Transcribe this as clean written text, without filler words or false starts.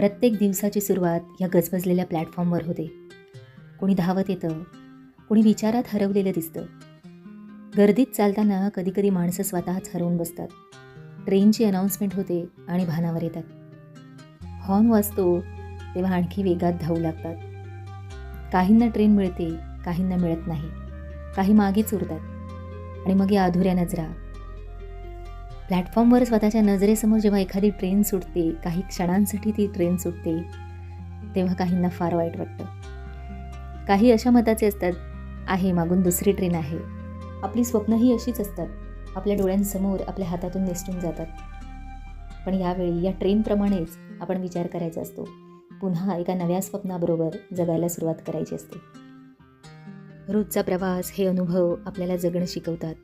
प्रत्येक दिवसाची सुरुवात ह्या गजबजलेल्या प्लॅटफॉर्मवर होते. कोणी धावत येतं, कोणी विचारात हरवलेलं दिसतं. गर्दीत चालताना कधीकधी माणसं स्वतःच हरवून बसतात. ट्रेनची अनाऊन्समेंट होते आणि भानावर येतात. हॉर्न वाजतो तेव्हा आणखी वेगात धावू लागतात. काहींना ट्रेन मिळते, काहींना मिळत नाही. काही मागेच उरतात आणि मग या अधुऱ्या नजरा. प्लॅटफॉर्मवर स्वतःच्या नजरेसमोर जेव्हा एखादी ट्रेन सुटते, काही क्षणांसाठी ती ट्रेन सुटते, तेव्हा काहींना फार वाईट वाटतं. काही अशा मताचे असतात, आहे मागून दुसरी ट्रेन आहे. आपली स्वप्नही अशीच असतात, आपल्या डोळ्यांसमोर आपल्या हातातून निसटून जातात. पण यावेळी या ट्रेनप्रमाणेच आपण विचार करायचा असतो. पुन्हा एका नव्या स्वप्नाबरोबर जगायला सुरुवात करायची असते. रोजचा प्रवास, हे अनुभव आपल्याला जगणं शिकवतात.